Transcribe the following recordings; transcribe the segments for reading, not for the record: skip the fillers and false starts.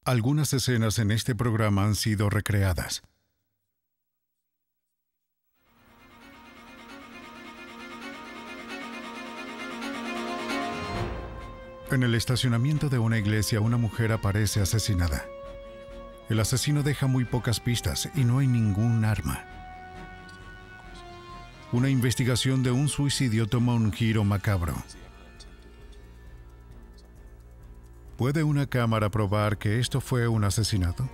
Algunas escenas en este programa han sido recreadas. En el estacionamiento de una iglesia, una mujer aparece asesinada. El asesino deja muy pocas pistas y no hay ningún arma. Una investigación de un suicidio toma un giro macabro. ¿Puede una cámara probar que esto fue un asesinato?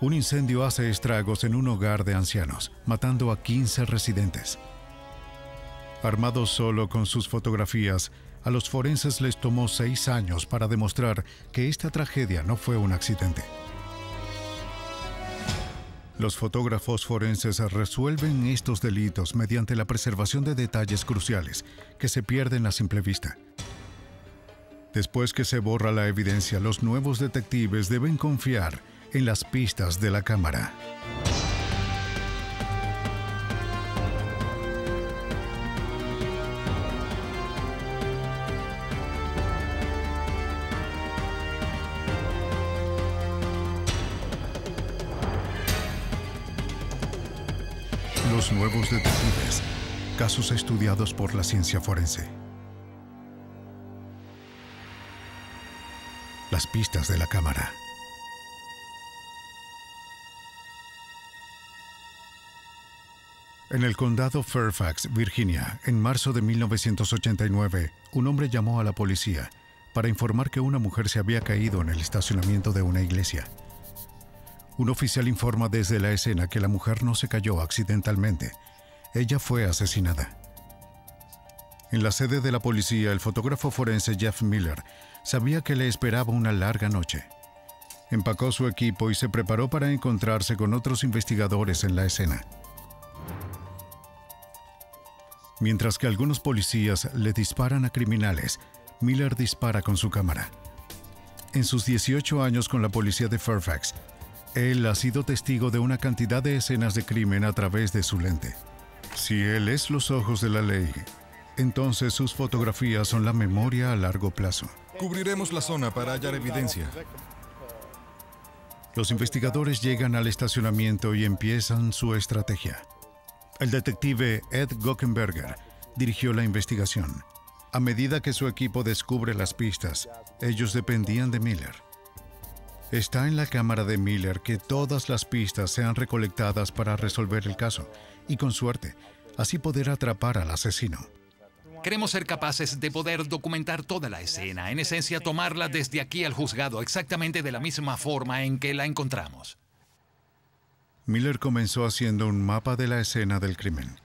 Un incendio hace estragos en un hogar de ancianos, matando a 15 residentes. Armados solo con sus fotografías, a los forenses les tomó 6 años para demostrar que esta tragedia no fue un accidente. Los fotógrafos forenses resuelven estos delitos mediante la preservación de detalles cruciales que se pierden a simple vista. Después que se borra la evidencia, los nuevos detectives deben confiar en las pistas de la cámara. Los nuevos detectives, casos estudiados por la ciencia forense. Las pistas de la cámara. En el condado Fairfax, Virginia, en marzo de 1989, un hombre llamó a la policía para informar que una mujer se había caído en el estacionamiento de una iglesia. Un oficial informa desde la escena que la mujer no se cayó accidentalmente. Ella fue asesinada. En la sede de la policía, el fotógrafo forense Jeff Miller sabía que le esperaba una larga noche. Empacó su equipo y se preparó para encontrarse con otros investigadores en la escena. Mientras que algunos policías le disparan a criminales, Miller dispara con su cámara. En sus 18 años con la policía de Fairfax, él ha sido testigo de una cantidad de escenas de crimen a través de su lente. Si él es los ojos de la ley, entonces sus fotografías son la memoria a largo plazo. Cubriremos la zona para hallar evidencia. Los investigadores llegan al estacionamiento y empiezan su estrategia. El detective Ed Gockenberger dirigió la investigación. A medida que su equipo descubre las pistas, ellos dependían de Miller. Está en la cámara de Miller que todas las pistas sean recolectadas para resolver el caso y, con suerte, así poder atrapar al asesino. Queremos ser capaces de poder documentar toda la escena, en esencia tomarla desde aquí al juzgado exactamente de la misma forma en que la encontramos. Miller comenzó haciendo un mapa de la escena del crimen.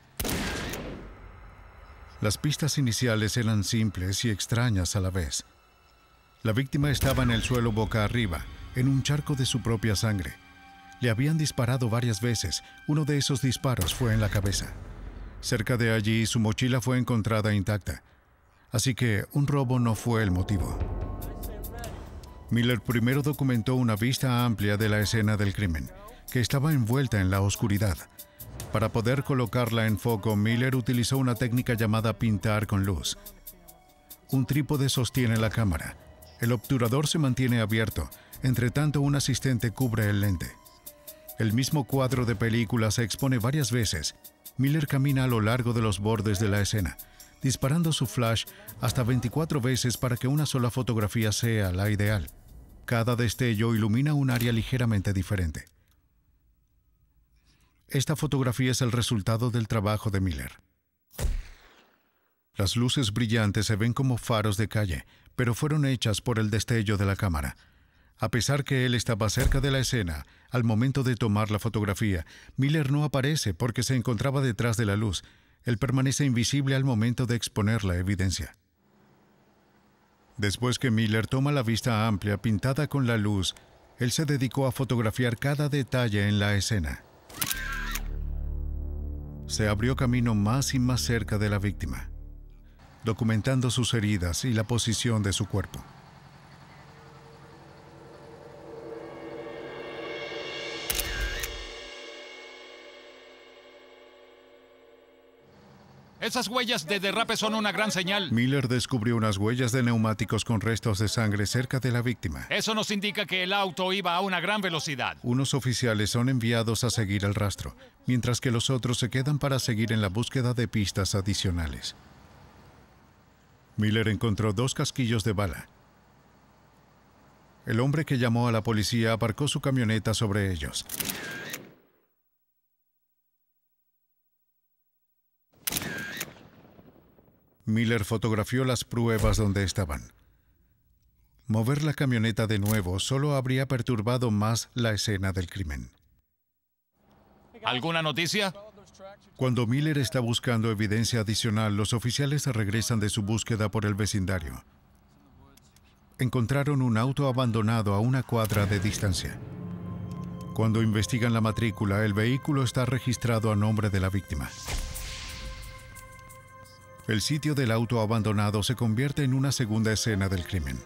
Las pistas iniciales eran simples y extrañas a la vez. La víctima estaba en el suelo boca arriba, en un charco de su propia sangre. Le habían disparado varias veces. Uno de esos disparos fue en la cabeza. Cerca de allí, su mochila fue encontrada intacta. Así que un robo no fue el motivo. Miller primero documentó una vista amplia de la escena del crimen, que estaba envuelta en la oscuridad. Para poder colocarla en foco, Miller utilizó una técnica llamada pintar con luz. Un trípode sostiene la cámara. El obturador se mantiene abierto. Entre tanto, un asistente cubre el lente. El mismo cuadro de película se expone varias veces. Miller camina a lo largo de los bordes de la escena, disparando su flash hasta 24 veces para que una sola fotografía sea la ideal. Cada destello ilumina un área ligeramente diferente. Esta fotografía es el resultado del trabajo de Miller. Las luces brillantes se ven como faros de calle, pero fueron hechas por el destello de la cámara. A pesar que él estaba cerca de la escena, al momento de tomar la fotografía, Miller no aparece porque se encontraba detrás de la luz. Él permanece invisible al momento de exponer la evidencia. Después que Miller toma la vista amplia pintada con la luz, él se dedicó a fotografiar cada detalle en la escena. Se abrió camino más y más cerca de la víctima, documentando sus heridas y la posición de su cuerpo. Esas huellas de derrape son una gran señal. Miller descubrió unas huellas de neumáticos con restos de sangre cerca de la víctima. Eso nos indica que el auto iba a una gran velocidad. Unos oficiales son enviados a seguir el rastro, mientras que los otros se quedan para seguir en la búsqueda de pistas adicionales. Miller encontró 2 casquillos de bala. El hombre que llamó a la policía aparcó su camioneta sobre ellos. Miller fotografió las pruebas donde estaban. Mover la camioneta de nuevo solo habría perturbado más la escena del crimen. ¿Alguna noticia? Cuando Miller está buscando evidencia adicional, los oficiales regresan de su búsqueda por el vecindario. Encontraron un auto abandonado a una cuadra de distancia. Cuando investigan la matrícula, el vehículo está registrado a nombre de la víctima. El sitio del auto abandonado se convierte en una segunda escena del crimen.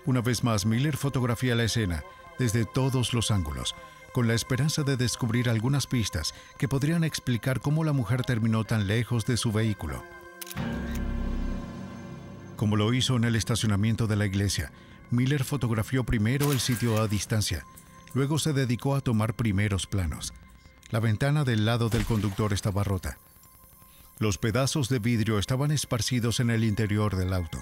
Una vez más, Miller fotografía la escena desde todos los ángulos, con la esperanza de descubrir algunas pistas que podrían explicar cómo la mujer terminó tan lejos de su vehículo. Como lo hizo en el estacionamiento de la iglesia, Miller fotografió primero el sitio a distancia, luego se dedicó a tomar primeros planos. La ventana del lado del conductor estaba rota. Los pedazos de vidrio estaban esparcidos en el interior del auto.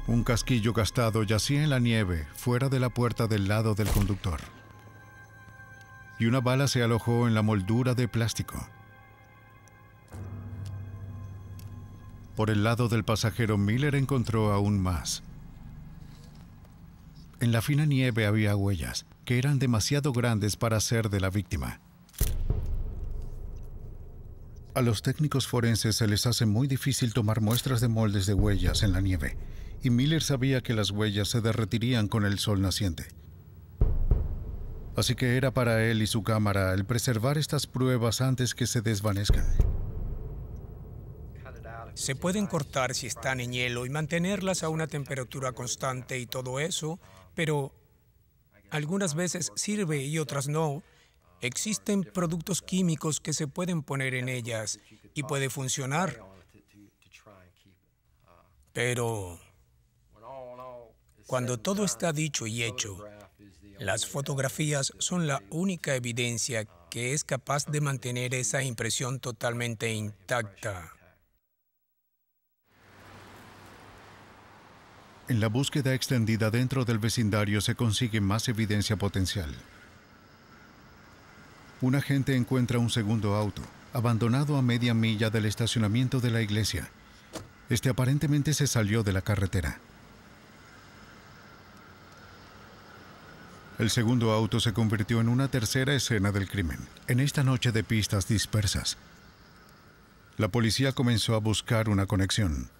Un casquillo gastado yacía en la nieve, fuera de la puerta del lado del conductor. Y una bala se alojó en la moldura de plástico. Por el lado del pasajero, Miller encontró aún más. En la fina nieve había huellas, que eran demasiado grandes para ser de la víctima. A los técnicos forenses se les hace muy difícil tomar muestras de moldes de huellas en la nieve, y Miller sabía que las huellas se derretirían con el sol naciente. Así que era para él y su cámara el preservar estas pruebas antes que se desvanezcan. Se pueden cortar si están en hielo y mantenerlas a una temperatura constante y todo eso, pero algunas veces sirve y otras no. Existen productos químicos que se pueden poner en ellas y puede funcionar. Pero cuando todo está dicho y hecho, las fotografías son la única evidencia que es capaz de mantener esa impresión totalmente intacta. En la búsqueda extendida dentro del vecindario se consigue más evidencia potencial. Un agente encuentra un segundo auto, abandonado a media milla del estacionamiento de la iglesia. Este aparentemente se salió de la carretera. El segundo auto se convirtió en una tercera escena del crimen, en esta noche de pistas dispersas. La policía comenzó a buscar una conexión.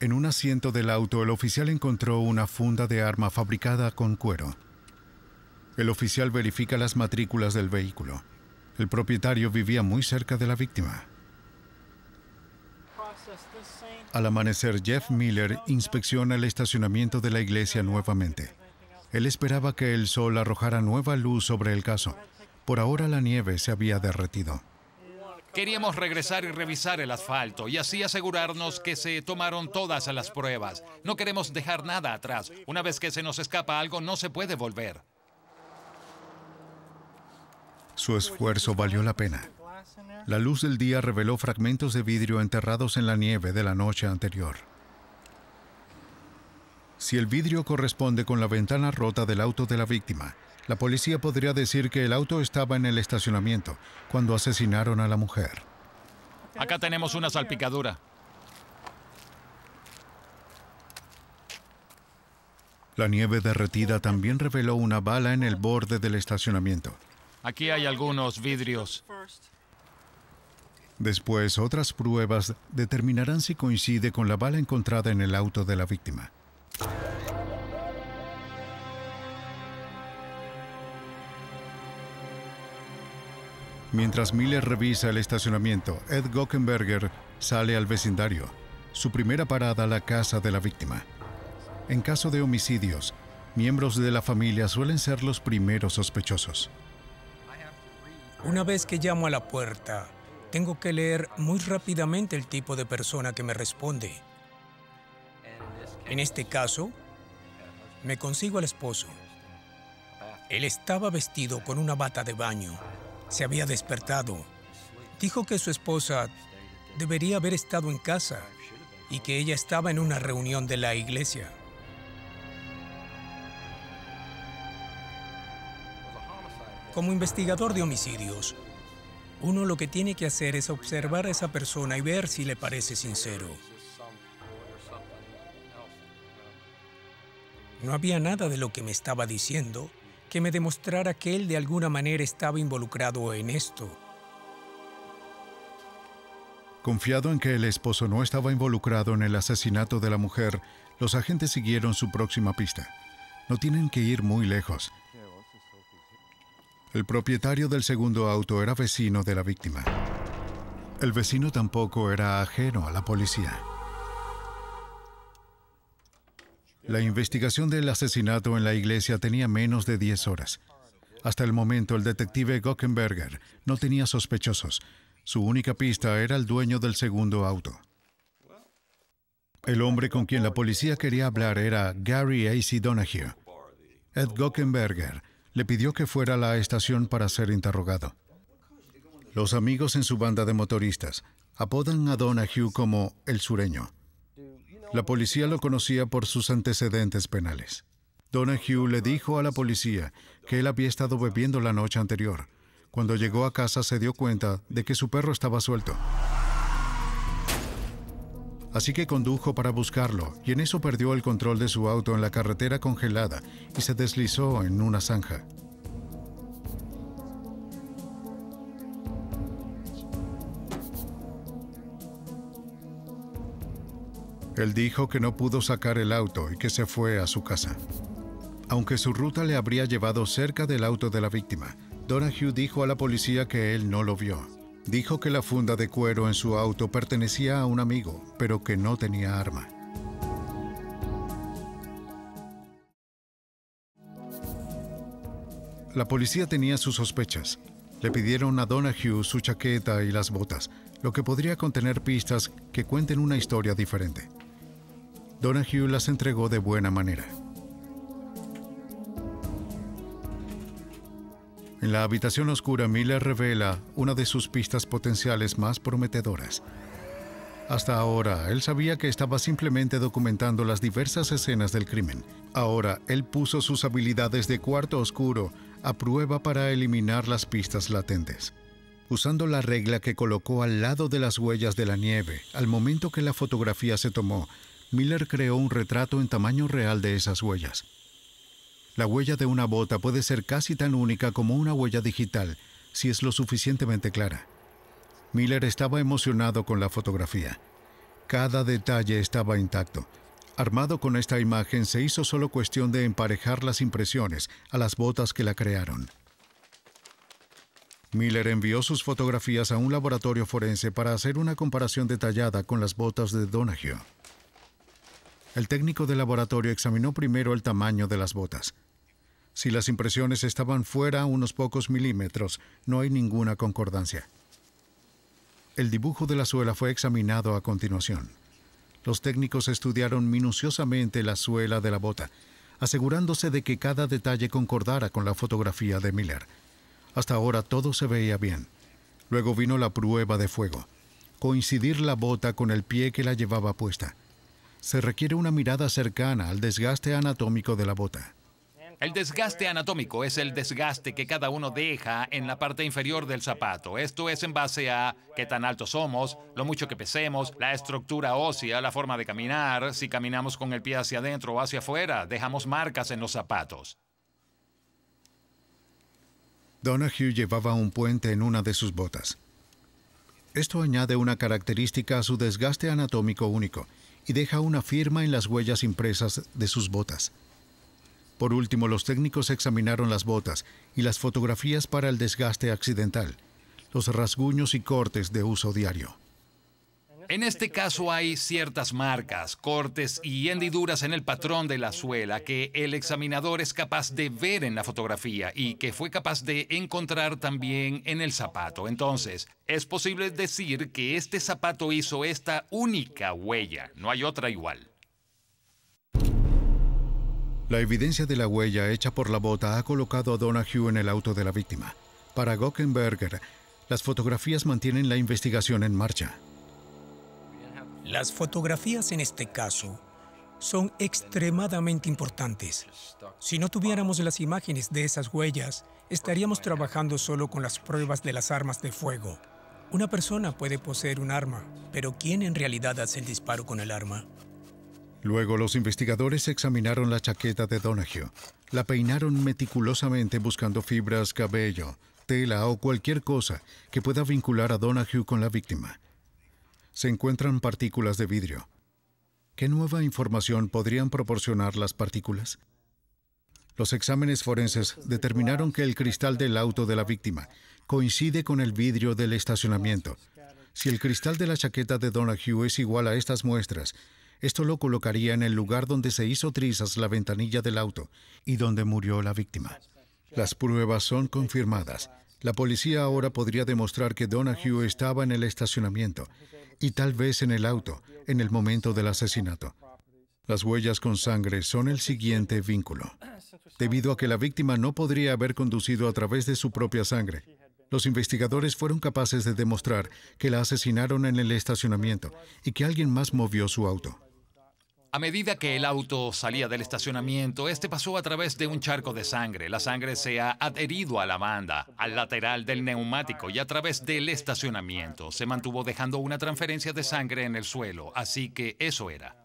En un asiento del auto, el oficial encontró una funda de arma fabricada con cuero. El oficial verifica las matrículas del vehículo. El propietario vivía muy cerca de la víctima. Al amanecer, Jeff Miller inspecciona el estacionamiento de la iglesia nuevamente. Él esperaba que el sol arrojara nueva luz sobre el caso. Por ahora la nieve se había derretido. Queríamos regresar y revisar el asfalto y así asegurarnos que se tomaron todas las pruebas. No queremos dejar nada atrás. Una vez que se nos escapa algo, no se puede volver. Su esfuerzo valió la pena. La luz del día reveló fragmentos de vidrio enterrados en la nieve de la noche anterior. Si el vidrio corresponde con la ventana rota del auto de la víctima, la policía podría decir que el auto estaba en el estacionamiento cuando asesinaron a la mujer. Acá tenemos una salpicadura. La nieve derretida también reveló una bala en el borde del estacionamiento. Aquí hay algunos vidrios. Después, otras pruebas determinarán si coincide con la bala encontrada en el auto de la víctima. Mientras Miller revisa el estacionamiento, Ed Gockenberger sale al vecindario. Su primera parada, la casa de la víctima. En caso de homicidios, miembros de la familia suelen ser los primeros sospechosos. Una vez que llamo a la puerta, tengo que leer muy rápidamente el tipo de persona que me responde. En este caso, me consigo al esposo. Él estaba vestido con una bata de baño. Se había despertado. Dijo que su esposa debería haber estado en casa y que ella estaba en una reunión de la iglesia. Como investigador de homicidios, uno lo que tiene que hacer es observar a esa persona y ver si le parece sincero. No había nada de lo que me estaba diciendo que me demostrara que él de alguna manera estaba involucrado en esto. Confiado en que el esposo no estaba involucrado en el asesinato de la mujer, los agentes siguieron su próxima pista. No tienen que ir muy lejos. El propietario del segundo auto era vecino de la víctima. El vecino tampoco era ajeno a la policía. La investigación del asesinato en la iglesia tenía menos de 10 horas. Hasta el momento, el detective Gockenberger no tenía sospechosos. Su única pista era el dueño del segundo auto. El hombre con quien la policía quería hablar era Gary A.C. Donahue. Ed Gockenberger le pidió que fuera a la estación para ser interrogado. Los amigos en su banda de motoristas apodan a Donahue como el sureño. La policía lo conocía por sus antecedentes penales. Donahue le dijo a la policía que él había estado bebiendo la noche anterior. Cuando llegó a casa se dio cuenta de que su perro estaba suelto. Así que condujo para buscarlo, y en eso perdió el control de su auto en la carretera congelada y se deslizó en una zanja. Él dijo que no pudo sacar el auto y que se fue a su casa. Aunque su ruta le habría llevado cerca del auto de la víctima, Donahue dijo a la policía que él no lo vio. Dijo que la funda de cuero en su auto pertenecía a un amigo, pero que no tenía arma. La policía tenía sus sospechas. Le pidieron a Donahue su chaqueta y las botas, lo que podría contener pistas que cuenten una historia diferente. Donahue las entregó de buena manera. En la habitación oscura, Miller revela una de sus pistas potenciales más prometedoras. Hasta ahora, él sabía que estaba simplemente documentando las diversas escenas del crimen. Ahora, él puso sus habilidades de cuarto oscuro a prueba para eliminar las pistas latentes. Usando la regla que colocó al lado de las huellas de la nieve, al momento que la fotografía se tomó, Miller creó un retrato en tamaño real de esas huellas. La huella de una bota puede ser casi tan única como una huella digital, si es lo suficientemente clara. Miller estaba emocionado con la fotografía. Cada detalle estaba intacto. Armado con esta imagen, se hizo solo cuestión de emparejar las impresiones a las botas que la crearon. Miller envió sus fotografías a un laboratorio forense para hacer una comparación detallada con las botas de Donahue. El técnico del laboratorio examinó primero el tamaño de las botas. Si las impresiones estaban fuera unos pocos milímetros, no hay ninguna concordancia. El dibujo de la suela fue examinado a continuación. Los técnicos estudiaron minuciosamente la suela de la bota, asegurándose de que cada detalle concordara con la fotografía de Miller. Hasta ahora todo se veía bien. Luego vino la prueba de fuego. Coincidir la bota con el pie que la llevaba puesta. Se requiere una mirada cercana al desgaste anatómico de la bota. El desgaste anatómico es el desgaste que cada uno deja en la parte inferior del zapato. Esto es en base a qué tan altos somos, lo mucho que pesemos, la estructura ósea, la forma de caminar. Si caminamos con el pie hacia adentro o hacia afuera, dejamos marcas en los zapatos. Donahue llevaba un puente en una de sus botas. Esto añade una característica a su desgaste anatómico único y deja una firma en las huellas impresas de sus botas. Por último, los técnicos examinaron las botas y las fotografías para el desgaste accidental, los rasguños y cortes de uso diario. En este caso hay ciertas marcas, cortes y hendiduras en el patrón de la suela que el examinador es capaz de ver en la fotografía y que fue capaz de encontrar también en el zapato. Entonces, es posible decir que este zapato hizo esta única huella. No hay otra igual. La evidencia de la huella hecha por la bota ha colocado a Donahue en el auto de la víctima. Para Gockenberger, las fotografías mantienen la investigación en marcha. Las fotografías en este caso son extremadamente importantes. Si no tuviéramos las imágenes de esas huellas, estaríamos trabajando solo con las pruebas de las armas de fuego. Una persona puede poseer un arma, pero ¿quién en realidad hace el disparo con el arma? Luego, los investigadores examinaron la chaqueta de Donahue. La peinaron meticulosamente buscando fibras, cabello, tela o cualquier cosa que pueda vincular a Donahue con la víctima. Se encuentran partículas de vidrio. ¿Qué nueva información podrían proporcionar las partículas? Los exámenes forenses determinaron que el cristal del auto de la víctima coincide con el vidrio del estacionamiento. Si el cristal de la chaqueta de Donahue es igual a estas muestras, esto lo colocaría en el lugar donde se hizo trizas la ventanilla del auto y donde murió la víctima. Las pruebas son confirmadas. La policía ahora podría demostrar que Donahue estaba en el estacionamiento y tal vez en el auto en el momento del asesinato. Las huellas con sangre son el siguiente vínculo. Debido a que la víctima no podría haber conducido a través de su propia sangre, los investigadores fueron capaces de demostrar que la asesinaron en el estacionamiento y que alguien más movió su auto. A medida que el auto salía del estacionamiento, este pasó a través de un charco de sangre. La sangre se ha adherido a la banda, al lateral del neumático y a través del estacionamiento. Se mantuvo dejando una transferencia de sangre en el suelo, así que eso era.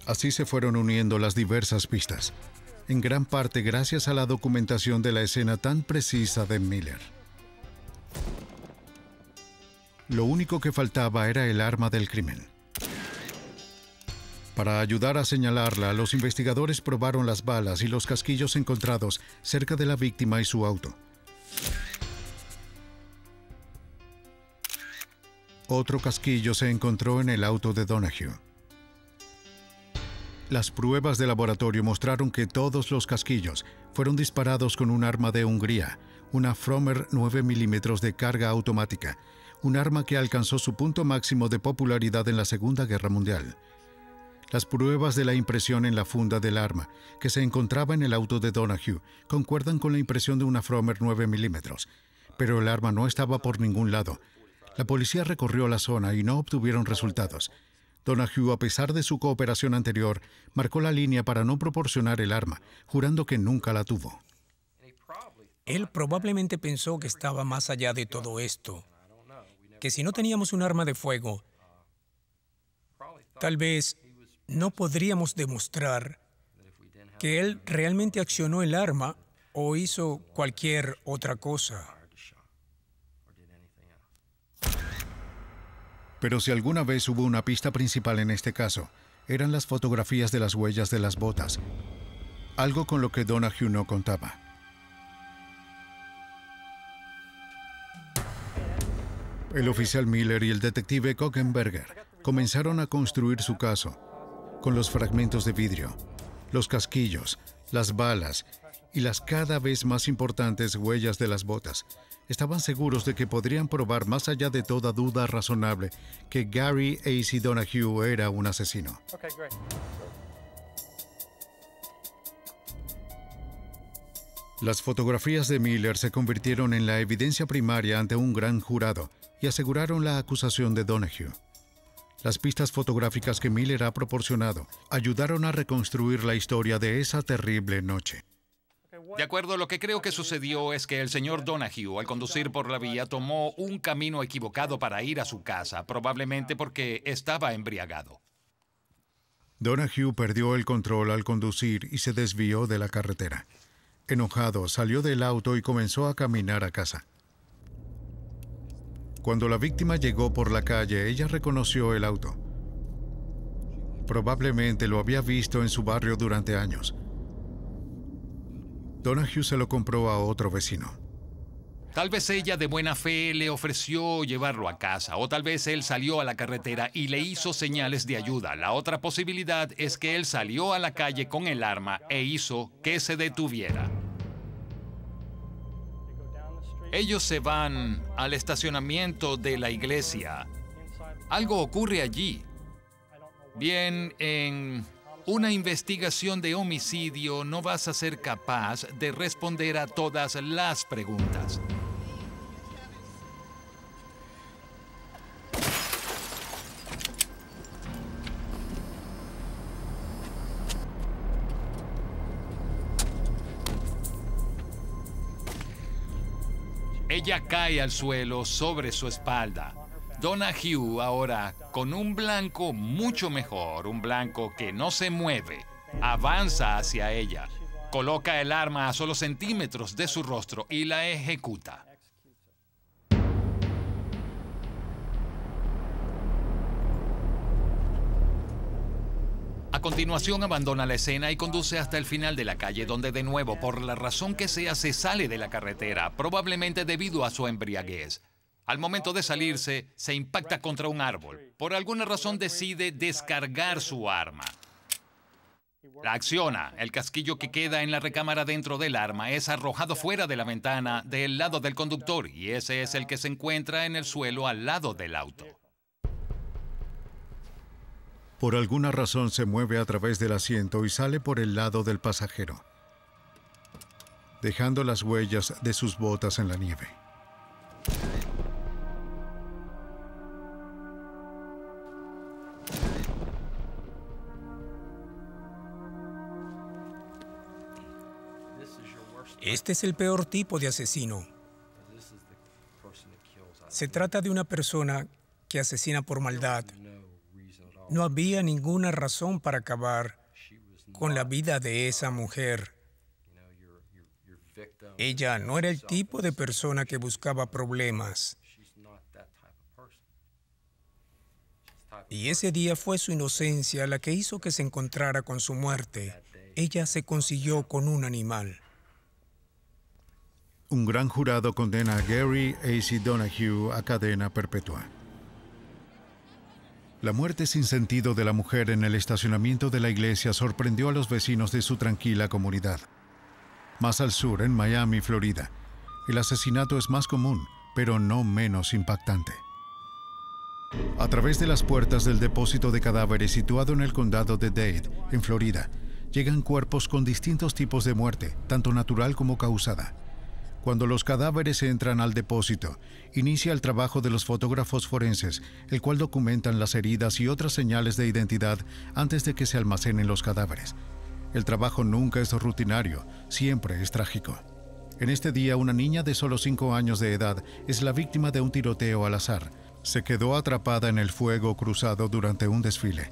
Así se fueron uniendo las diversas pistas, en gran parte gracias a la documentación de la escena tan precisa de Miller. Lo único que faltaba era el arma del crimen. Para ayudar a señalarla, los investigadores probaron las balas y los casquillos encontrados cerca de la víctima y su auto. Otro casquillo se encontró en el auto de Donahue. Las pruebas de laboratorio mostraron que todos los casquillos fueron disparados con un arma de Hungría, una Frommer 9 mm de carga automática, un arma que alcanzó su punto máximo de popularidad en la Segunda Guerra Mundial. Las pruebas de la impresión en la funda del arma, que se encontraba en el auto de Donahue, concuerdan con la impresión de una Frommer 9 mm, pero el arma no estaba por ningún lado. La policía recorrió la zona y no obtuvieron resultados. Donahue, a pesar de su cooperación anterior, marcó la línea para no proporcionar el arma, jurando que nunca la tuvo. Él probablemente pensó que estaba más allá de todo esto, que si no teníamos un arma de fuego, tal vez no podríamos demostrar que él realmente accionó el arma o hizo cualquier otra cosa. Pero si alguna vez hubo una pista principal en este caso, eran las fotografías de las huellas de las botas, algo con lo que Donahue no contaba. El oficial Miller y el detective Gockenberger comenzaron a construir su caso, con los fragmentos de vidrio, los casquillos, las balas y las cada vez más importantes huellas de las botas. Estaban seguros de que podrían probar más allá de toda duda razonable que Gary A.C. Donahue era un asesino. Las fotografías de Miller se convirtieron en la evidencia primaria ante un gran jurado y aseguraron la acusación de Donahue. Las pistas fotográficas que Miller ha proporcionado ayudaron a reconstruir la historia de esa terrible noche. De acuerdo, lo que creo que sucedió es que el señor Donahue, al conducir por la vía, tomó un camino equivocado para ir a su casa, probablemente porque estaba embriagado. Donahue perdió el control al conducir y se desvió de la carretera. Enojado, salió del auto y comenzó a caminar a casa. Cuando la víctima llegó por la calle, ella reconoció el auto. Probablemente lo había visto en su barrio durante años. Donahue se lo compró a otro vecino. Tal vez ella de buena fe le ofreció llevarlo a casa, o tal vez él salió a la carretera y le hizo señales de ayuda. La otra posibilidad es que él salió a la calle con el arma e hizo que se detuviera. Ellos se van al estacionamiento de la iglesia. Algo ocurre allí. Bien, en una investigación de homicidio no vas a ser capaz de responder a todas las preguntas. Ella cae al suelo sobre su espalda. Donahue ahora, con un blanco mucho mejor, un blanco que no se mueve, avanza hacia ella, coloca el arma a solo centímetros de su rostro y la ejecuta. A continuación abandona la escena y conduce hasta el final de la calle, donde de nuevo, por la razón que sea, se sale de la carretera, probablemente debido a su embriaguez. Al momento de salirse, se impacta contra un árbol. Por alguna razón decide descargar su arma. La acciona. El casquillo que queda en la recámara dentro del arma es arrojado fuera de la ventana del lado del conductor, y ese es el que se encuentra en el suelo al lado del auto. Por alguna razón se mueve a través del asiento y sale por el lado del pasajero, dejando las huellas de sus botas en la nieve. Este es el peor tipo de asesino. Se trata de una persona que asesina por maldad. No había ninguna razón para acabar con la vida de esa mujer. Ella no era el tipo de persona que buscaba problemas. Y ese día fue su inocencia la que hizo que se encontrara con su muerte. Ella se consiguió con un animal. Un gran jurado condena a Gary A.C. Donahue a cadena perpetua. La muerte sin sentido de la mujer en el estacionamiento de la iglesia sorprendió a los vecinos de su tranquila comunidad. Más al sur, en Miami, Florida, el asesinato es más común, pero no menos impactante. A través de las puertas del depósito de cadáveres situado en el condado de Dade, en Florida, llegan cuerpos con distintos tipos de muerte, tanto natural como causada. Cuando los cadáveres entran al depósito, inicia el trabajo de los fotógrafos forenses, el cual documentan las heridas y otras señales de identidad antes de que se almacenen los cadáveres. El trabajo nunca es rutinario, siempre es trágico. En este día, una niña de solo 5 años de edad es la víctima de un tiroteo al azar. Se quedó atrapada en el fuego cruzado durante un desfile.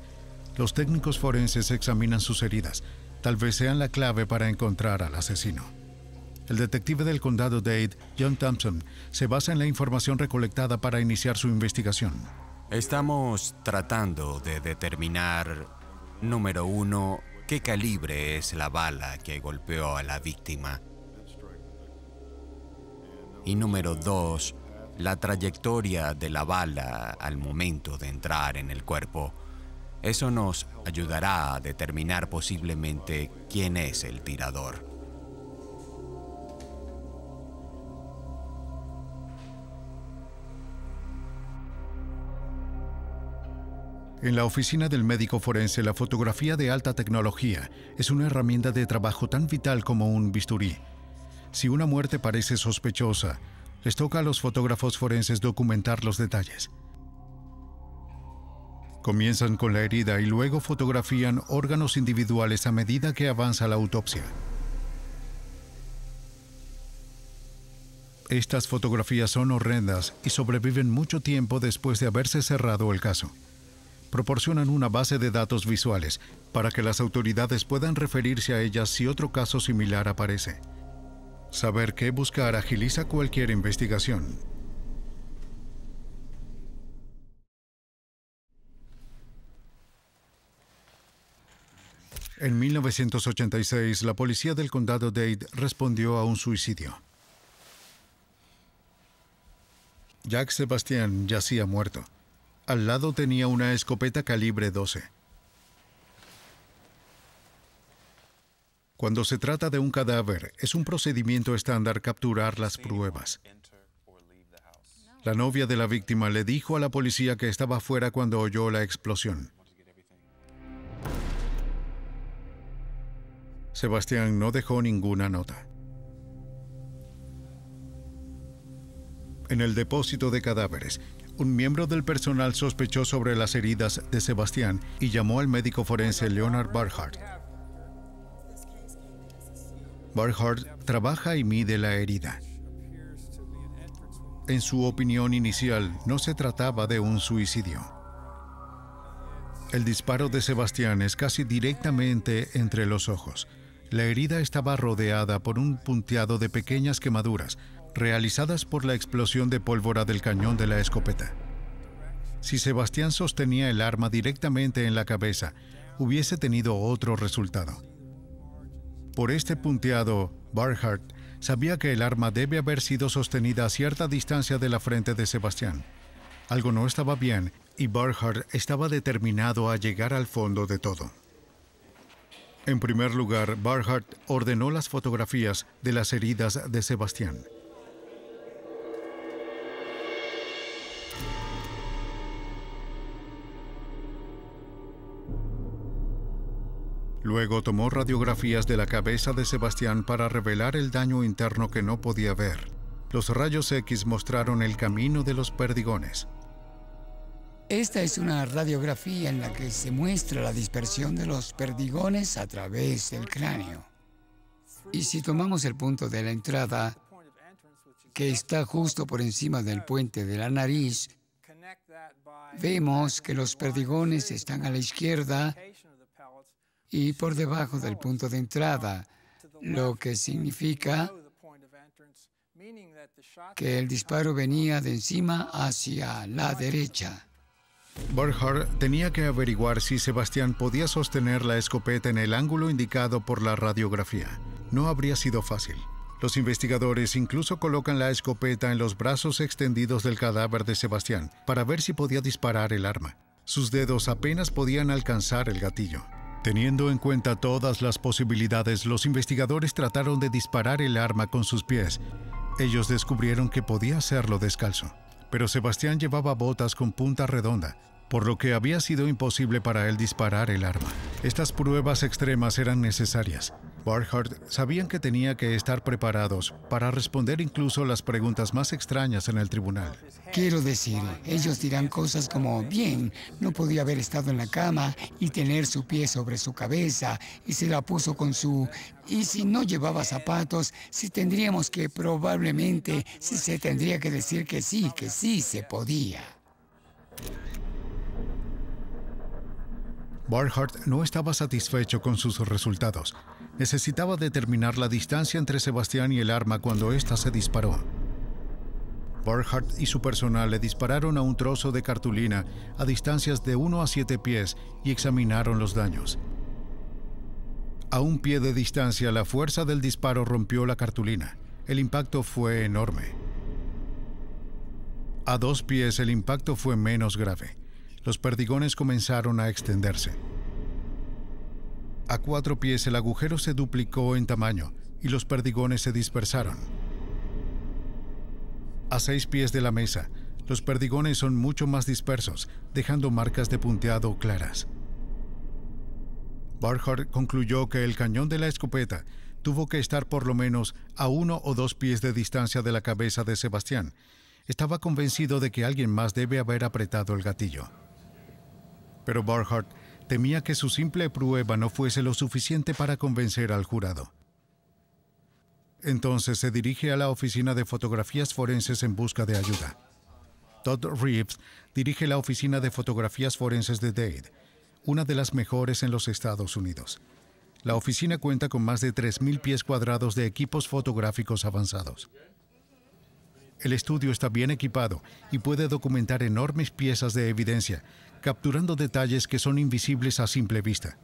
Los técnicos forenses examinan sus heridas. Tal vez sean la clave para encontrar al asesino. El detective del condado Dade, John Thompson, se basa en la información recolectada para iniciar su investigación. Estamos tratando de determinar, número 1, qué calibre es la bala que golpeó a la víctima. Y número 2, la trayectoria de la bala al momento de entrar en el cuerpo. Eso nos ayudará a determinar posiblemente quién es el tirador. En la oficina del médico forense, la fotografía de alta tecnología es una herramienta de trabajo tan vital como un bisturí. Si una muerte parece sospechosa, les toca a los fotógrafos forenses documentar los detalles. Comienzan con la herida y luego fotografían órganos individuales a medida que avanza la autopsia. Estas fotografías son horrendas y sobreviven mucho tiempo después de haberse cerrado el caso. Proporcionan una base de datos visuales para que las autoridades puedan referirse a ellas si otro caso similar aparece. Saber qué buscar agiliza cualquier investigación. En 1986, la policía del condado Dade respondió a un suicidio. Jack Sebastian yacía muerto. Al lado tenía una escopeta calibre 12. Cuando se trata de un cadáver, es un procedimiento estándar capturar las pruebas. La novia de la víctima le dijo a la policía que estaba fuera cuando oyó la explosión. Sebastián no dejó ninguna nota. En el depósito de cadáveres, un miembro del personal sospechó sobre las heridas de Sebastián y llamó al médico forense Leonard Barhart. Barhart trabaja y mide la herida. En su opinión inicial, no se trataba de un suicidio. El disparo de Sebastián es casi directamente entre los ojos. La herida estaba rodeada por un punteado de pequeñas quemaduras, realizadas por la explosión de pólvora del cañón de la escopeta. Si Sebastián sostenía el arma directamente en la cabeza, hubiese tenido otro resultado. Por este punteado, Barhart sabía que el arma debe haber sido sostenida a cierta distancia de la frente de Sebastián. Algo no estaba bien y Barhart estaba determinado a llegar al fondo de todo. En primer lugar, Barhart ordenó las fotografías de las heridas de Sebastián. Luego tomó radiografías de la cabeza de Sebastián para revelar el daño interno que no podía ver. Los rayos X mostraron el camino de los perdigones. Esta es una radiografía en la que se muestra la dispersión de los perdigones a través del cráneo. Y si tomamos el punto de la entrada, que está justo por encima del puente de la nariz, vemos que los perdigones están a la izquierda y por debajo del punto de entrada, lo que significa que el disparo venía de encima hacia la derecha. Barhart tenía que averiguar si Sebastián podía sostener la escopeta en el ángulo indicado por la radiografía. No habría sido fácil. Los investigadores incluso colocan la escopeta en los brazos extendidos del cadáver de Sebastián para ver si podía disparar el arma. Sus dedos apenas podían alcanzar el gatillo. Teniendo en cuenta todas las posibilidades, los investigadores trataron de disparar el arma con sus pies. Ellos descubrieron que podía hacerlo descalzo. Pero Sebastián llevaba botas con punta redonda, por lo que había sido imposible para él disparar el arma. Estas pruebas extremas eran necesarias. Barhart sabían que tenía que estar preparados para responder incluso las preguntas más extrañas en el tribunal. Quiero decir, ellos dirán cosas como, bien, no podía haber estado en la cama y tener su pie sobre su cabeza y se la puso con su... Y si no llevaba zapatos, si tendríamos que probablemente, si se tendría que decir que sí se podía. Barhart no estaba satisfecho con sus resultados. Necesitaba determinar la distancia entre Sebastián y el arma cuando ésta se disparó. Barhart y su personal le dispararon a un trozo de cartulina a distancias de 1 a 7 pies y examinaron los daños. A un pie de distancia, la fuerza del disparo rompió la cartulina. El impacto fue enorme. A 2 pies, el impacto fue menos grave. Los perdigones comenzaron a extenderse. A 4 pies, el agujero se duplicó en tamaño y los perdigones se dispersaron. A 6 pies de la mesa, los perdigones son mucho más dispersos, dejando marcas de punteado claras. Barhart concluyó que el cañón de la escopeta tuvo que estar por lo menos a 1 o 2 pies de distancia de la cabeza de Sebastián. Estaba convencido de que alguien más debe haber apretado el gatillo. Pero Barhart temía que su simple prueba no fuese lo suficiente para convencer al jurado. Entonces se dirige a la oficina de fotografías forenses en busca de ayuda. Todd Reeves dirige la oficina de fotografías forenses de Dade, una de las mejores en los Estados Unidos. La oficina cuenta con más de 3,000 pies cuadrados de equipos fotográficos avanzados. El estudio está bien equipado y puede documentar enormes piezas de evidencia, capturando detalles que son invisibles a simple vista.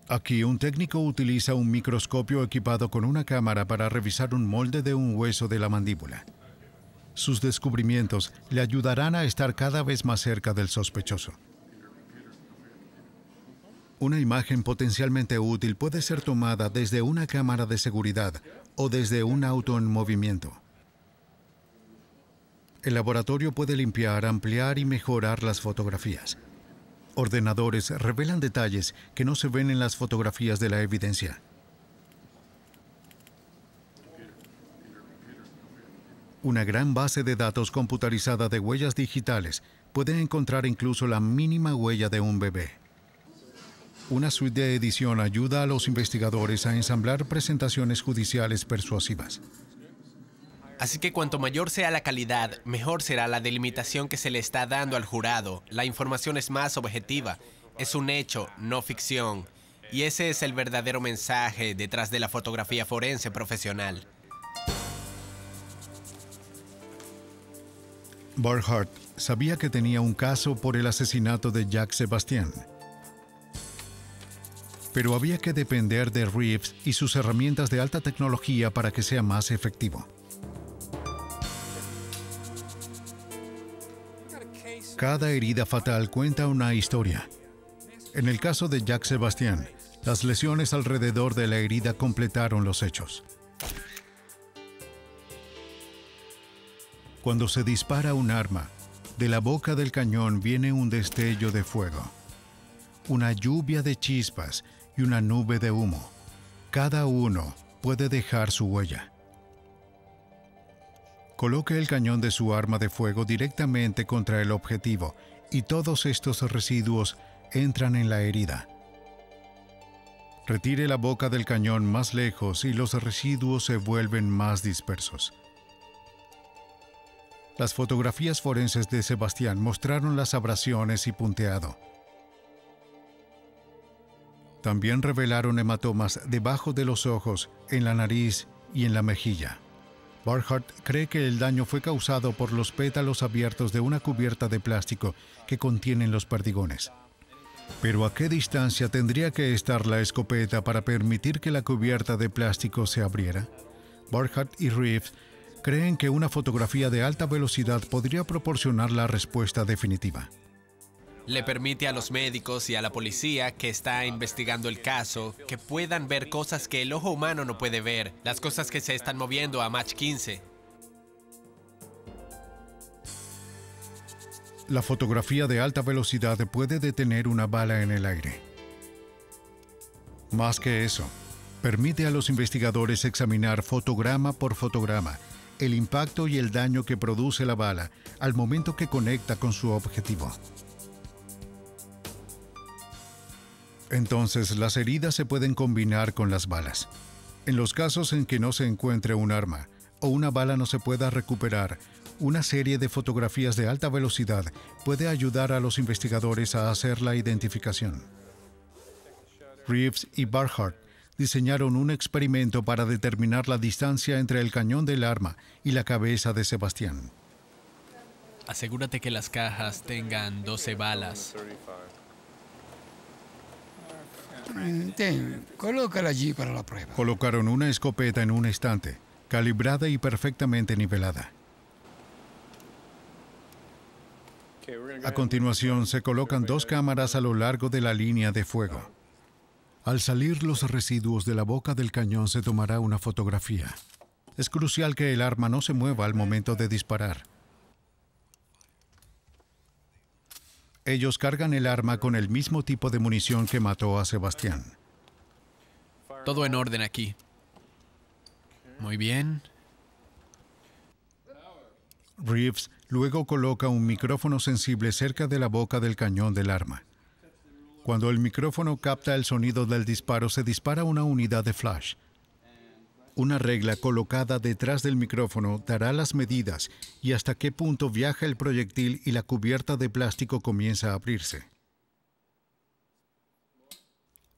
Aquí, un técnico utiliza un microscopio equipado con una cámara para revisar un molde de un hueso de la mandíbula. Sus descubrimientos le ayudarán a estar cada vez más cerca del sospechoso. Una imagen potencialmente útil puede ser tomada desde una cámara de seguridad o desde un auto en movimiento. El laboratorio puede limpiar, ampliar y mejorar las fotografías. Ordenadores revelan detalles que no se ven en las fotografías de la evidencia. Una gran base de datos computarizada de huellas digitales puede encontrar incluso la mínima huella de un bebé. Una suite de edición ayuda a los investigadores a ensamblar presentaciones judiciales persuasivas. Así que cuanto mayor sea la calidad, mejor será la delimitación que se le está dando al jurado. La información es más objetiva. Es un hecho, no ficción. Y ese es el verdadero mensaje detrás de la fotografía forense profesional. Burkhart sabía que tenía un caso por el asesinato de Jacques Sebastien. Pero había que depender de Reeves y sus herramientas de alta tecnología para que sea más efectivo. Cada herida fatal cuenta una historia. En el caso de Jacques Sebastien, las lesiones alrededor de la herida completaron los hechos. Cuando se dispara un arma, de la boca del cañón viene un destello de fuego, una lluvia de chispas y una nube de humo. Cada uno puede dejar su huella. Coloque el cañón de su arma de fuego directamente contra el objetivo y todos estos residuos entran en la herida. Retire la boca del cañón más lejos y los residuos se vuelven más dispersos. Las fotografías forenses de Sebastián mostraron las abrasiones y punteado. También revelaron hematomas debajo de los ojos, en la nariz y en la mejilla. Burkhart cree que el daño fue causado por los pétalos abiertos de una cubierta de plástico que contienen los perdigones. Pero ¿a qué distancia tendría que estar la escopeta para permitir que la cubierta de plástico se abriera? Burkhart y Reeves creen que una fotografía de alta velocidad podría proporcionar la respuesta definitiva. Le permite a los médicos y a la policía que está investigando el caso que puedan ver cosas que el ojo humano no puede ver, las cosas que se están moviendo a Mach 15. La fotografía de alta velocidad puede detener una bala en el aire. Más que eso, permite a los investigadores examinar fotograma por fotograma el impacto y el daño que produce la bala al momento que conecta con su objetivo. Entonces, las heridas se pueden combinar con las balas. En los casos en que no se encuentre un arma o una bala no se pueda recuperar, una serie de fotografías de alta velocidad puede ayudar a los investigadores a hacer la identificación. Reeves y Burkhart diseñaron un experimento para determinar la distancia entre el cañón del arma y la cabeza de Sebastián. Asegúrate que las cajas tengan 12 balas. Colócala allí para la prueba. Colocaron una escopeta en un estante, calibrada y perfectamente nivelada. A continuación, se colocan 2 cámaras a lo largo de la línea de fuego. Al salir los residuos de la boca del cañón se tomará una fotografía. Es crucial que el arma no se mueva al momento de disparar. Ellos cargan el arma con el mismo tipo de munición que mató a Sebastián. Todo en orden aquí. Muy bien. Reeves luego coloca un micrófono sensible cerca de la boca del cañón del arma. Cuando el micrófono capta el sonido del disparo, se dispara una unidad de flash. Una regla colocada detrás del micrófono dará las medidas y hasta qué punto viaja el proyectil y la cubierta de plástico comienza a abrirse.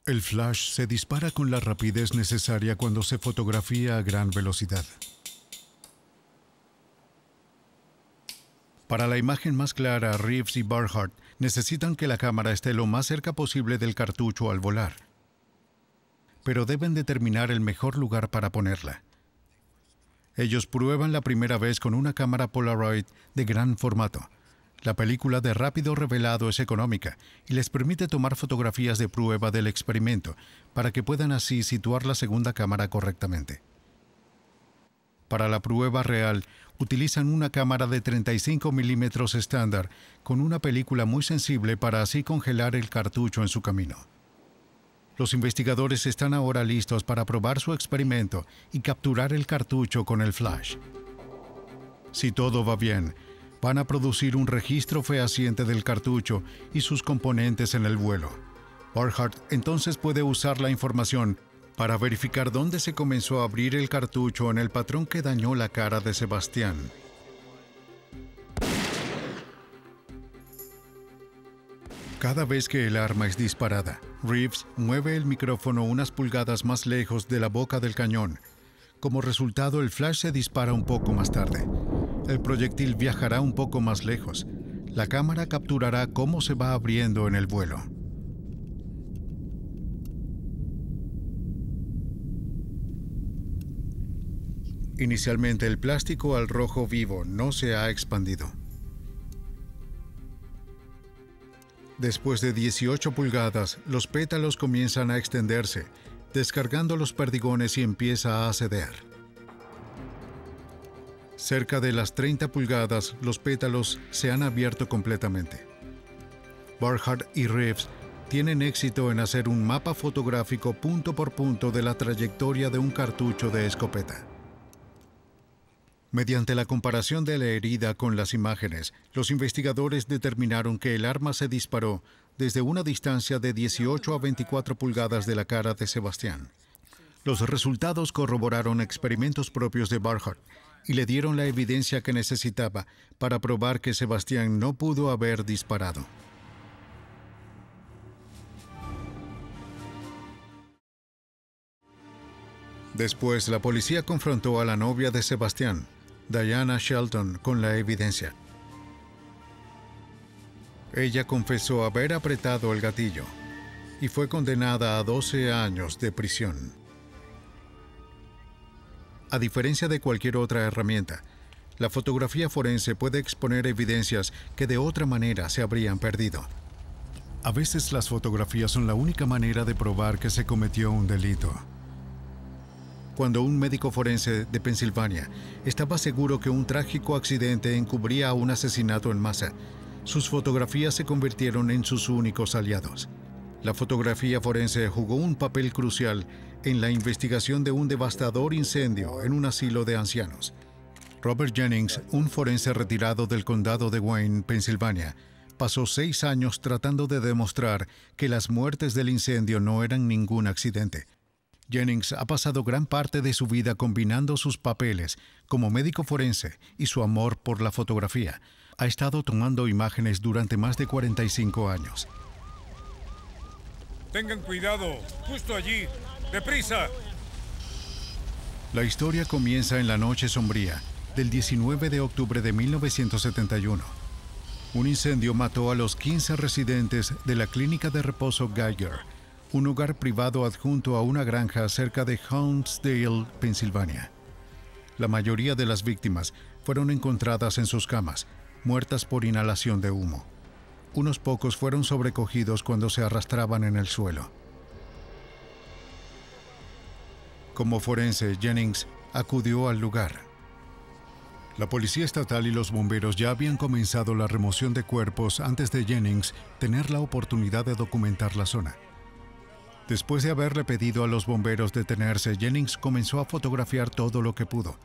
El flash se dispara con la rapidez necesaria cuando se fotografía a gran velocidad. Para la imagen más clara, Reeves y Burkhart necesitan que la cámara esté lo más cerca posible del cartucho al volar. Pero deben determinar el mejor lugar para ponerla. Ellos prueban la primera vez con una cámara Polaroid de gran formato. La película de rápido revelado es económica y les permite tomar fotografías de prueba del experimento para que puedan así situar la segunda cámara correctamente. Para la prueba real, utilizan una cámara de 35 milímetros estándar con una película muy sensible para así congelar el cartucho en su camino. Los investigadores están ahora listos para probar su experimento y capturar el cartucho con el flash. Si todo va bien, van a producir un registro fehaciente del cartucho y sus componentes en el vuelo. Barnhart entonces puede usar la información para verificar dónde se comenzó a abrir el cartucho en el patrón que dañó la cara de Sebastián. Cada vez que el arma es disparada, Reeves mueve el micrófono unas pulgadas más lejos de la boca del cañón. Como resultado, el flash se dispara un poco más tarde. El proyectil viajará un poco más lejos. La cámara capturará cómo se va abriendo en el vuelo. Inicialmente, el plástico al rojo vivo no se ha expandido. Después de 18 pulgadas, los pétalos comienzan a extenderse, descargando los perdigones y empieza a ceder. Cerca de las 30 pulgadas, los pétalos se han abierto completamente. Barnhart y Reeves tienen éxito en hacer un mapa fotográfico punto por punto de la trayectoria de un cartucho de escopeta. Mediante la comparación de la herida con las imágenes, los investigadores determinaron que el arma se disparó desde una distancia de 18 a 24 pulgadas de la cara de Sebastián. Los resultados corroboraron experimentos propios de Barnhart y le dieron la evidencia que necesitaba para probar que Sebastián no pudo haber disparado. Después, la policía confrontó a la novia de Sebastián, Diana Shelton, con la evidencia. Ella confesó haber apretado el gatillo y fue condenada a 12 años de prisión. A diferencia de cualquier otra herramienta, la fotografía forense puede exponer evidencias que de otra manera se habrían perdido. A veces las fotografías son la única manera de probar que se cometió un delito. Cuando un médico forense de Pensilvania estaba seguro que un trágico accidente encubría un asesinato en masa, sus fotografías se convirtieron en sus únicos aliados. La fotografía forense jugó un papel crucial en la investigación de un devastador incendio en un asilo de ancianos. Robert Jennings, un forense retirado del condado de Wayne, Pensilvania, pasó 6 años tratando de demostrar que las muertes del incendio no eran ningún accidente. Jennings ha pasado gran parte de su vida combinando sus papeles como médico forense y su amor por la fotografía. Ha estado tomando imágenes durante más de 45 años. Tengan cuidado, justo allí. ¡Deprisa! La historia comienza en la noche sombría del 19 de octubre de 1971. Un incendio mató a los 15 residentes de la clínica de reposo Geiger, un hogar privado adjunto a una granja cerca de Honesdale, Pensilvania. La mayoría de las víctimas fueron encontradas en sus camas, muertas por inhalación de humo. Unos pocos fueron sobrecogidos cuando se arrastraban en el suelo. Como forense, Jennings acudió al lugar. La policía estatal y los bomberos ya habían comenzado la remoción de cuerpos antes de Jennings tener la oportunidad de documentar la zona. Después de haberle pedido a los bomberos detenerse, Jennings comenzó a fotografiar todo lo que pudo.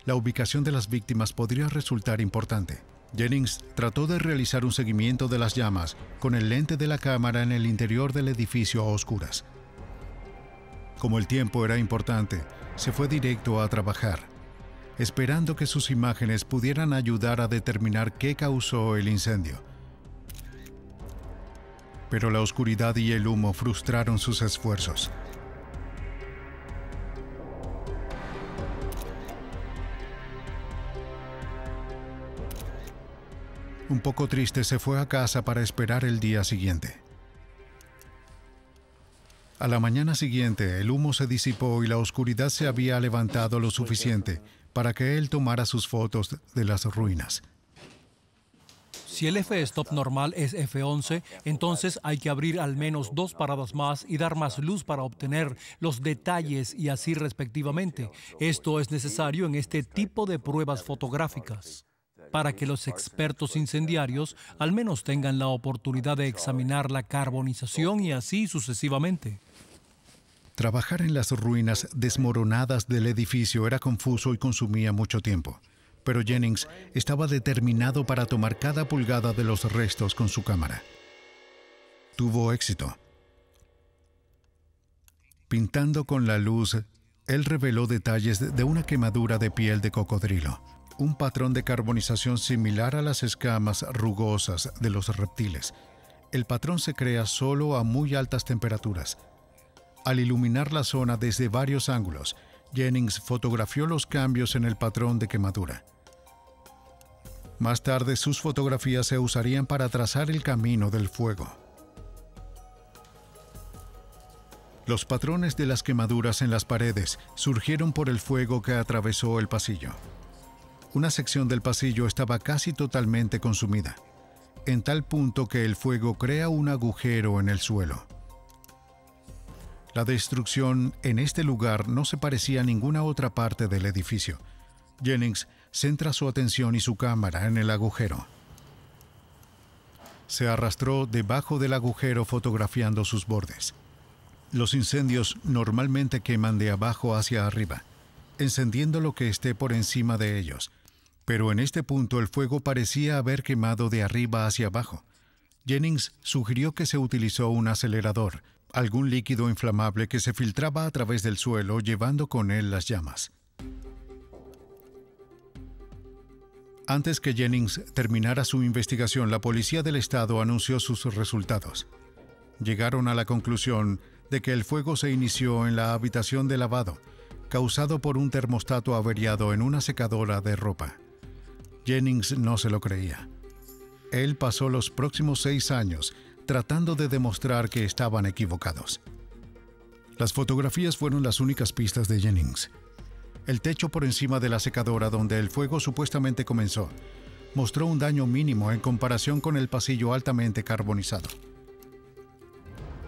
La ubicación de las víctimas podría resultar importante. Jennings trató de realizar un seguimiento de las llamas con el lente de la cámara en el interior del edificio a oscuras. Como el tiempo era importante, se fue directo a trabajar, esperando que sus imágenes pudieran ayudar a determinar qué causó el incendio. Pero la oscuridad y el humo frustraron sus esfuerzos. Un poco triste, se fue a casa para esperar el día siguiente. A la mañana siguiente, el humo se disipó y la oscuridad se había levantado lo suficiente para que él tomara sus fotos de las ruinas. Si el f-stop normal es f11, entonces hay que abrir al menos 2 paradas más y dar más luz para obtener los detalles y así respectivamente. Esto es necesario en este tipo de pruebas fotográficas, para que los expertos incendiarios al menos tengan la oportunidad de examinar la carbonización y así sucesivamente. Trabajar en las ruinas desmoronadas del edificio era confuso y consumía mucho tiempo. Pero Jennings estaba determinado para tomar cada pulgada de los restos con su cámara. Tuvo éxito. Pintando con la luz, él reveló detalles de una quemadura de piel de cocodrilo, un patrón de carbonización similar a las escamas rugosas de los reptiles. El patrón se crea solo a muy altas temperaturas. Al iluminar la zona desde varios ángulos, Jennings fotografió los cambios en el patrón de quemadura. Más tarde, sus fotografías se usarían para trazar el camino del fuego. Los patrones de las quemaduras en las paredes surgieron por el fuego que atravesó el pasillo. Una sección del pasillo estaba casi totalmente consumida, en tal punto que el fuego crea un agujero en el suelo. La destrucción en este lugar no se parecía a ninguna otra parte del edificio. Jennings centra su atención y su cámara en el agujero. Se arrastró debajo del agujero fotografiando sus bordes. Los incendios normalmente queman de abajo hacia arriba, encendiendo lo que esté por encima de ellos. Pero en este punto el fuego parecía haber quemado de arriba hacia abajo. Jennings sugirió que se utilizó un acelerador, algún líquido inflamable que se filtraba a través del suelo llevando con él las llamas. Antes que Jennings terminara su investigación, la policía del estado anunció sus resultados. Llegaron a la conclusión de que el fuego se inició en la habitación de lavado, causado por un termostato averiado en una secadora de ropa. Jennings no se lo creía. Él pasó los próximos 6 años tratando de demostrar que estaban equivocados. Las fotografías fueron las únicas pistas de Jennings. El techo por encima de la secadora donde el fuego supuestamente comenzó mostró un daño mínimo en comparación con el pasillo altamente carbonizado.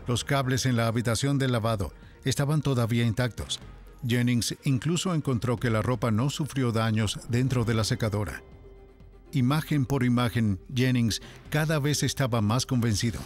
Los cables en la habitación del lavado estaban todavía intactos. Jennings incluso encontró que la ropa no sufrió daños dentro de la secadora. Imagen por imagen, Jennings cada vez estaba más convencido.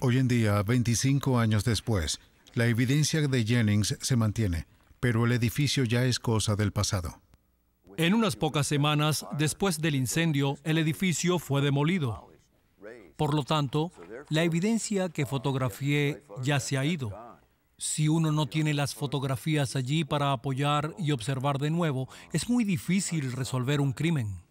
Hoy en día, 25 años después, la evidencia de Jennings se mantiene, pero el edificio ya es cosa del pasado. En unas pocas semanas después del incendio, el edificio fue demolido. Por lo tanto, la evidencia que fotografié ya se ha ido. Si uno no tiene las fotografías allí para apoyar y observar de nuevo, es muy difícil resolver un crimen.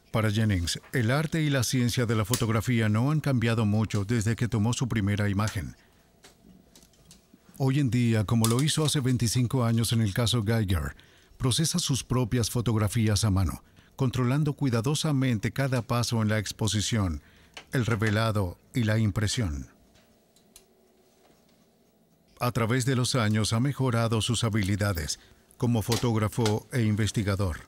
Para Jennings, el arte y la ciencia de la fotografía no han cambiado mucho desde que tomó su primera imagen. Hoy en día, como lo hizo hace 25 años en el caso Geiger, procesa sus propias fotografías a mano, controlando cuidadosamente cada paso en la exposición, el revelado y la impresión. A través de los años ha mejorado sus habilidades como fotógrafo e investigador.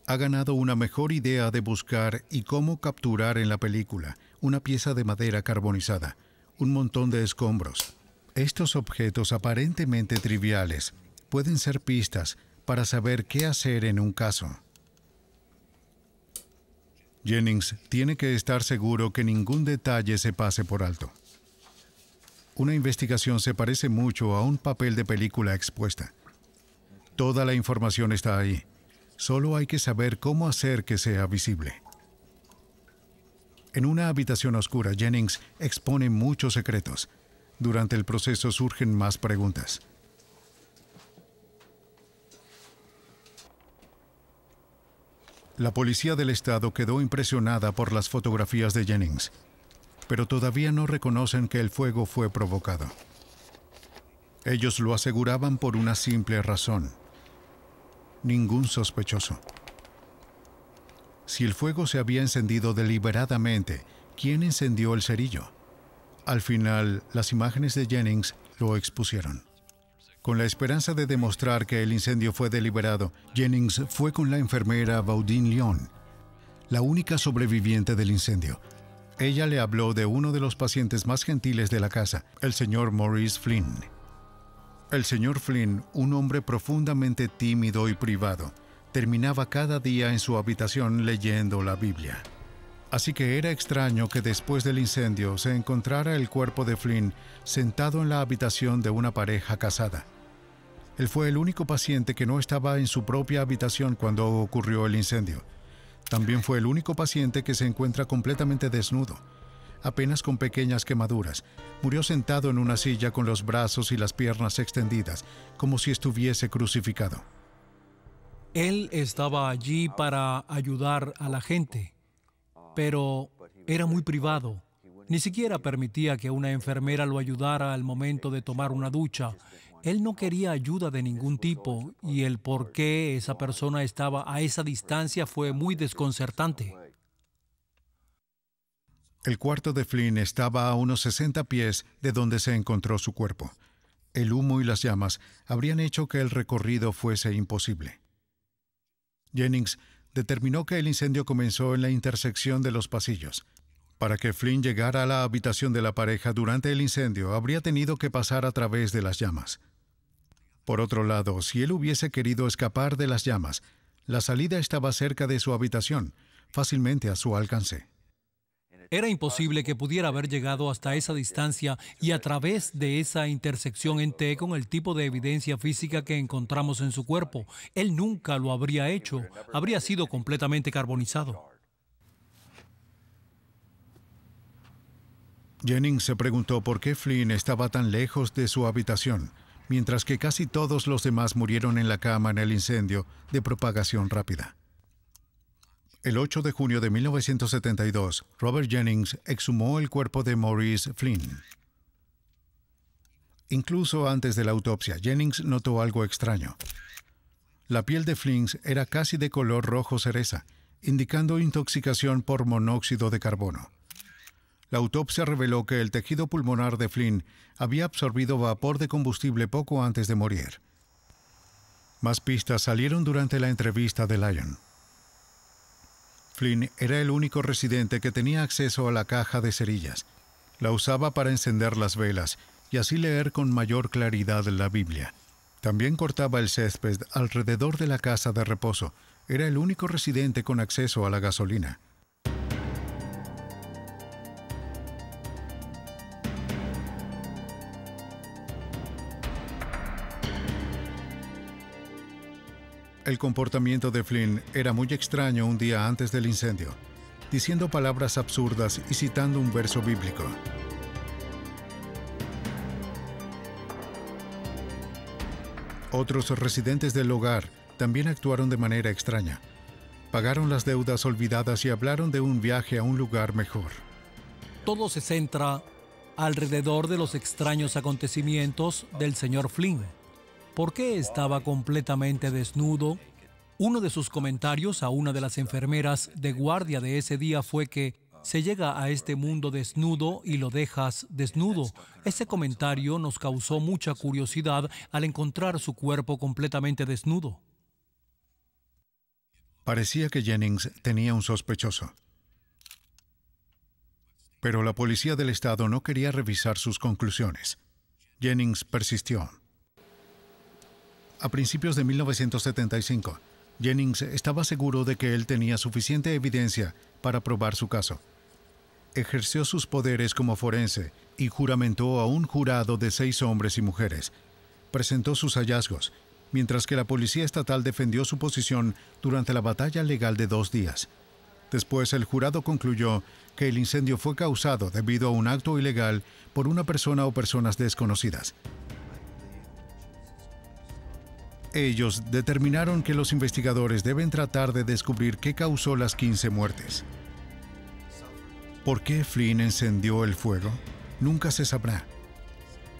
Ha ganado una mejor idea de buscar y cómo capturar en la película una pieza de madera carbonizada, un montón de escombros. Estos objetos aparentemente triviales pueden ser pistas para saber qué hacer en un caso. Jennings tiene que estar seguro que ningún detalle se pase por alto. Una investigación se parece mucho a un papel de película expuesta. Toda la información está ahí. Solo hay que saber cómo hacer que sea visible. En una habitación oscura, Jennings expone muchos secretos. Durante el proceso surgen más preguntas. La policía del estado quedó impresionada por las fotografías de Jennings, pero todavía no reconocen que el fuego fue provocado. Ellos lo aseguraban por una simple razón: ningún sospechoso. Si el fuego se había encendido deliberadamente, ¿quién encendió el cerillo? Al final, las imágenes de Jennings lo expusieron. Con la esperanza de demostrar que el incendio fue deliberado, Jennings fue con la enfermera Baudine Lyon, la única sobreviviente del incendio. Ella le habló de uno de los pacientes más gentiles de la casa, el señor Maurice Flynn. El señor Flynn, un hombre profundamente tímido y privado, terminaba cada día en su habitación leyendo la Biblia. Así que era extraño que después del incendio se encontrara el cuerpo de Flynn sentado en la habitación de una pareja casada. Él fue el único paciente que no estaba en su propia habitación cuando ocurrió el incendio. También fue el único paciente que se encuentra completamente desnudo, apenas con pequeñas quemaduras. Murió sentado en una silla con los brazos y las piernas extendidas, como si estuviese crucificado. Él estaba allí para ayudar a la gente, pero era muy privado. Ni siquiera permitía que una enfermera lo ayudara al momento de tomar una ducha. Él no quería ayuda de ningún tipo, y el por qué esa persona estaba a esa distancia fue muy desconcertante. El cuarto de Flynn estaba a unos 60 pies de donde se encontró su cuerpo. El humo y las llamas habrían hecho que el recorrido fuese imposible. Jennings determinó que el incendio comenzó en la intersección de los pasillos. Para que Flynn llegara a la habitación de la pareja durante el incendio, habría tenido que pasar a través de las llamas. Por otro lado, si él hubiese querido escapar de las llamas, la salida estaba cerca de su habitación, fácilmente a su alcance. Era imposible que pudiera haber llegado hasta esa distancia y a través de esa intersección en T con el tipo de evidencia física que encontramos en su cuerpo. Él nunca lo habría hecho. Habría sido completamente carbonizado. Jennings se preguntó por qué Flynn estaba tan lejos de su habitación, mientras que casi todos los demás murieron en la cama en el incendio de propagación rápida. El 8 de junio de 1972, Robert Jennings exhumó el cuerpo de Maurice Flynn. Incluso antes de la autopsia, Jennings notó algo extraño. La piel de Flynn era casi de color rojo cereza, indicando intoxicación por monóxido de carbono. La autopsia reveló que el tejido pulmonar de Flynn había absorbido vapor de combustible poco antes de morir. Más pistas salieron durante la entrevista de Lyon. Flynn era el único residente que tenía acceso a la caja de cerillas. La usaba para encender las velas y así leer con mayor claridad la Biblia. También cortaba el césped alrededor de la casa de reposo. Era el único residente con acceso a la gasolina. El comportamiento de Flynn era muy extraño un día antes del incendio, diciendo palabras absurdas y citando un verso bíblico. Otros residentes del hogar también actuaron de manera extraña. Pagaron las deudas olvidadas y hablaron de un viaje a un lugar mejor. Todo se centra alrededor de los extraños acontecimientos del señor Flynn. ¿Por qué estaba completamente desnudo? Uno de sus comentarios a una de las enfermeras de guardia de ese día fue que se llega a este mundo desnudo y lo dejas desnudo. Ese comentario nos causó mucha curiosidad al encontrar su cuerpo completamente desnudo. Parecía que Jennings tenía un sospechoso. Pero la policía del estado no quería revisar sus conclusiones. Jennings persistió. A principios de 1975, Jennings estaba seguro de que él tenía suficiente evidencia para probar su caso. Ejerció sus poderes como forense y juramentó a un jurado de 6 hombres y mujeres. Presentó sus hallazgos, mientras que la policía estatal defendió su posición durante la batalla legal de 2 días. Después, el jurado concluyó que el incendio fue causado debido a un acto ilegal por una persona o personas desconocidas. Ellos determinaron que los investigadores deben tratar de descubrir qué causó las 15 muertes. ¿Por qué Flynn encendió el fuego? Nunca se sabrá.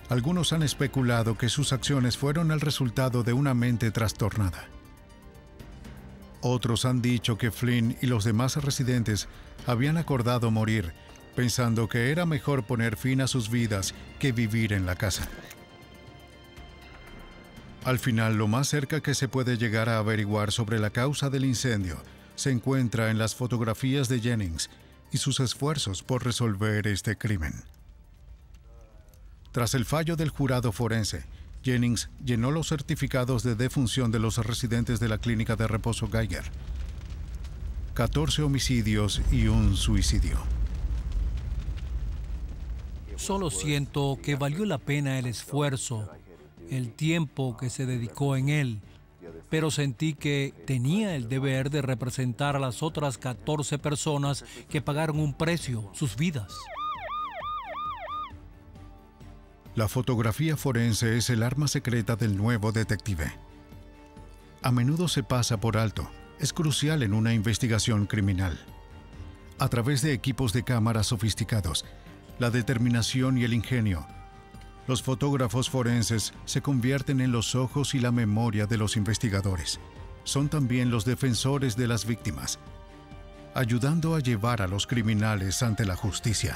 Algunos han especulado que sus acciones fueron el resultado de una mente trastornada. Otros han dicho que Flynn y los demás residentes habían acordado morir, pensando que era mejor poner fin a sus vidas que vivir en la casa. Al final, lo más cerca que se puede llegar a averiguar sobre la causa del incendio se encuentra en las fotografías de Jennings y sus esfuerzos por resolver este crimen. Tras el fallo del jurado forense, Jennings llenó los certificados de defunción de los residentes de la clínica de reposo Geiger. 14 homicidios y un suicidio. Solo siento que valió la pena el esfuerzo, el tiempo que se dedicó en él, pero sentí que tenía el deber de representar a las otras 14 personas que pagaron un precio, sus vidas. La fotografía forense es el arma secreta del nuevo detective. A menudo se pasa por alto. Es crucial en una investigación criminal. A través de equipos de cámara sofisticados, la determinación y el ingenio, los fotógrafos forenses se convierten en los ojos y la memoria de los investigadores. Son también los defensores de las víctimas, ayudando a llevar a los criminales ante la justicia.